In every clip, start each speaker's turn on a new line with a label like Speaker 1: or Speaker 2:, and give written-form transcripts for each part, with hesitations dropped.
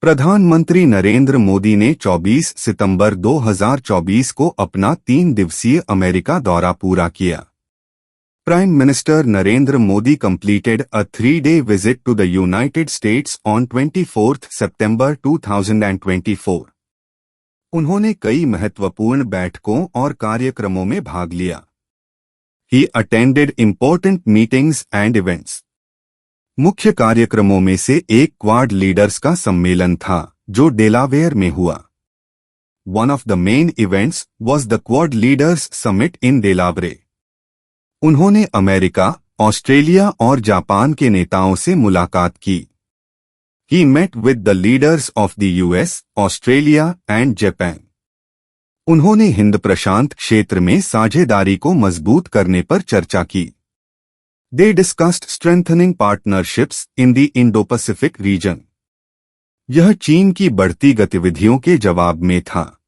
Speaker 1: प्रधानमंत्री नरेंद्र मोदी ने 24 सितंबर 2024 को अपना 3 दिवसीय अमेरिका दौरा पूरा किया। Prime Minister Narendra Modi completed a 3-day visit to the United States on 24 September 2024। उन्होंने कई महत्वपूर्ण बैठकों और कार्यक्रमों में भाग लिया। He attended important meetings and events। मुख्य कार्यक्रमों में से एक क्वाड लीडर्स का सम्मेलन था, जो डेलावेयर में हुआ। One of the main events was the Quad Leaders Summit in Delaware। उन्होंने अमेरिका, ऑस्ट्रेलिया और जापान के नेताओं से मुलाकात की। He met with the leaders of the US, Australia and Japan। उन्होंने हिंद प्रशांत क्षेत्र में साझेदारी को मजबूत करने पर चर्चा की। They discussed strengthening partnerships in the Indo-Pacific region। यह चीन की बढ़ती गतिविधियों के जवाब में था।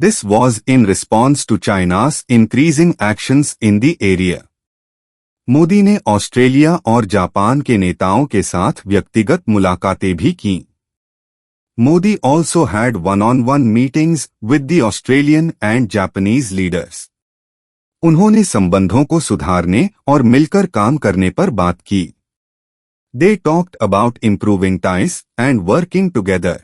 Speaker 1: This was in response to China's increasing actions in the area। Modi ने ऑस्ट्रेलिया और जापान के नेताओं के साथ व्यक्तिगत मुलाकातें भी कीं। Modi also had one-on-one meetings with the Australian and Japanese leaders। उन्होंने संबंधों को सुधारने और मिलकर काम करने पर बात की। They talked about improving ties and working together।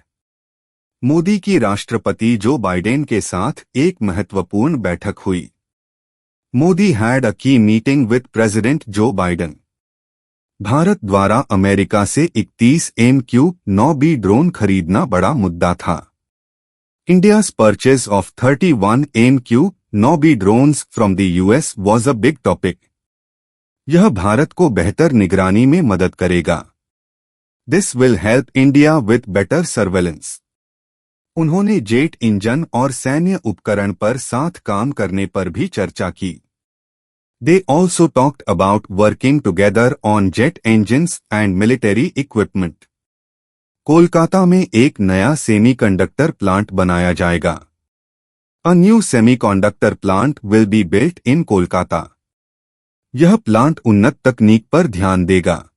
Speaker 1: Modi की राष्ट्रपति जो बाइडेन के साथ एक महत्वपूर्ण बैठक हुई। मोदी हैड अ की meeting with president Joe Biden. Bharat द्वारा अमेरिका से 31 MQ-9B ड्रोन खरीदना बड़ा मुद्दा था। India's purchase of 31 MQ-9B drones from the US was a big topic। यह भारत को बेहतर निगरानी में मदद करेगा। This will help India with better surveillance। उन्होंने जेट इंजन और सैन्य उपकरण पर साथ काम करने पर भी चर्चा की। They also talked about working together on jet engines and military equipment। Kolkata में एक नया सेमीकंडक्टर प्लांट बनाया जाएगा। A new semiconductor plant will be built in Kolkata। यह प्लांट उन्नत तकनीक पर ध्यान देगा।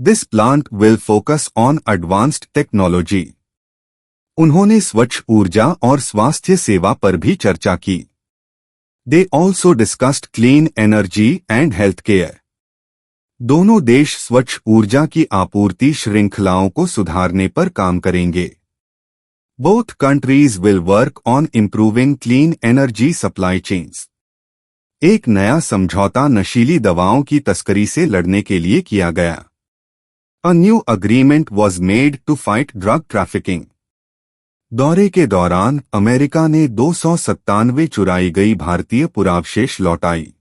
Speaker 1: This plant will focus on advanced technology। उन्होंने स्वच्छ ऊर्जा और स्वास्थ्य सेवा पर भी चर्चा की। They also discussed clean energy and healthcare। दोनों देश स्वच्छ ऊर्जा की आपूर्ति श्रृंखलाओं को सुधारने पर काम करेंगे। Both countries will work on improving clean energy supply chains। एक नया समझौता नशीली दवाओं की तस्करी से लड़ने के लिए किया गया। A new agreement was made to fight drug trafficking। दौरे के दौरान अमेरिका ने 297 चुराई गई भारतीय पुरावशेष लौटाई।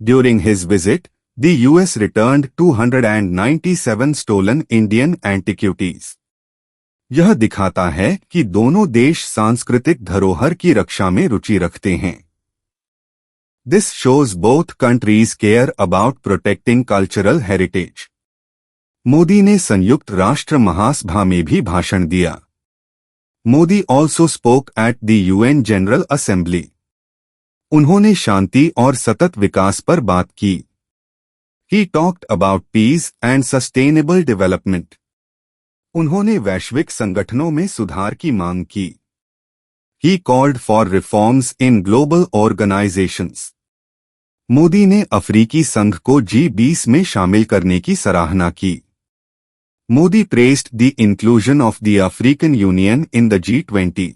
Speaker 1: During his visit, the US returned 297 stolen Indian antiquities। यह दिखाता है कि दोनों देश सांस्कृतिक धरोहर की रक्षा में रुचि रखते हैं। This shows both countries care about protecting cultural heritage। Modi ने संयुक्त राष्ट्र महासभा में भी भाषण दिया। Modi also spoke at the UN General Assembly। उन्होंने शांति और सतत विकास पर बात की। He talked about peace and sustainable development। उन्होंने वैश्विक संगठनों में सुधार की मांग की। He called for reforms in global organizations। Modi ने अफ्रीकी संघ को G20 में शामिल करने की सराहना की। Modi praised the inclusion of the African Union in the G20।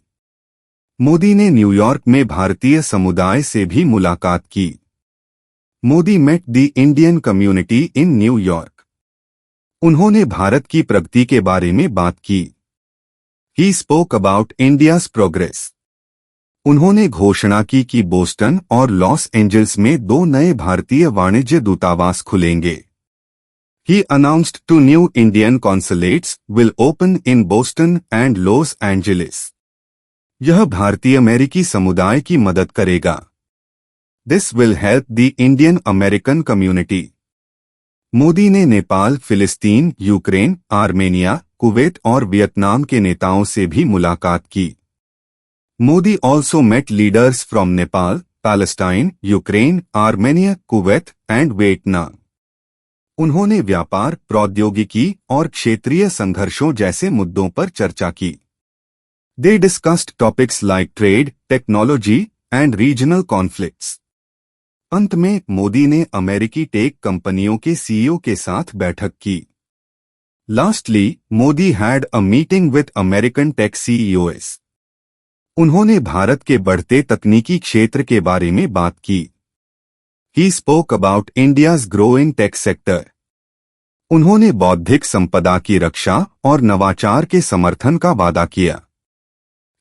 Speaker 1: Modi ने न्यूयॉर्क में भारतीय समुदाय से भी मुलाकात की। Modi met the Indian community in New York। उन्होंने भारत की प्रगति के बारे में बात की। He spoke about India's progress। उन्होंने घोषणा की कि बोस्टन और लॉस एंजल्स में 2 नए भारतीय वाणिज्य दूतावास खुलेंगे। He announced 2 new Indian consulates will open in Boston and Los Angeles। यह भारतीय अमेरिकी समुदाय की मदद करेगा। This will help the Indian American community। Modi ने नेपाल, फिलिस्तीन, यूक्रेन, आर्मेनिया, कुवैत और वियतनाम के नेताओं से भी मुलाकात की। Modi also met leaders from Nepal, Palestine, Ukraine, Armenia, Kuwait and Vietnam। उन्होंने व्यापार, प्रौद्योगिकी और क्षेत्रीय संघर्षों जैसे मुद्दों पर चर्चा की। They discussed topics like trade, technology and regional conflicts. अंत में मोदी ने अमेरिकी टेक कंपनियों के सीईओ के साथ बैठक की। Lastly, Modi had a meeting with American tech CEOs. उन्होंने भारत के बढ़ते तकनीकी क्षेत्र के बारे में बात की। He spoke about India's growing tech sector. उन्होंने बौद्धिक संपदा की रक्षा और नवाचार के समर्थन का वादा किया।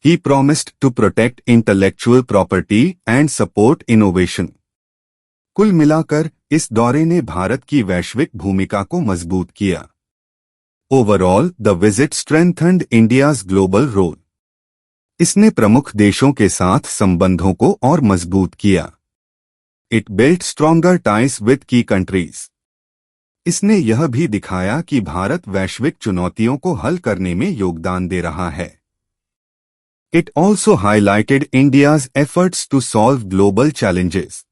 Speaker 1: He promised to protect intellectual property and support innovation. कुल मिलाकर इस दौरे ने भारत की वैश्विक भूमिका को मजबूत किया। Overall, the visit strengthened India's global role. इसने प्रमुख देशों के साथ संबंधों को और मजबूत किया। It built stronger ties with key countries. इसने यह भी दिखाया कि भारत वैश्विक चुनौतियों को हल करने में योगदान दे रहा है। It also highlighted India's efforts to solve global challenges.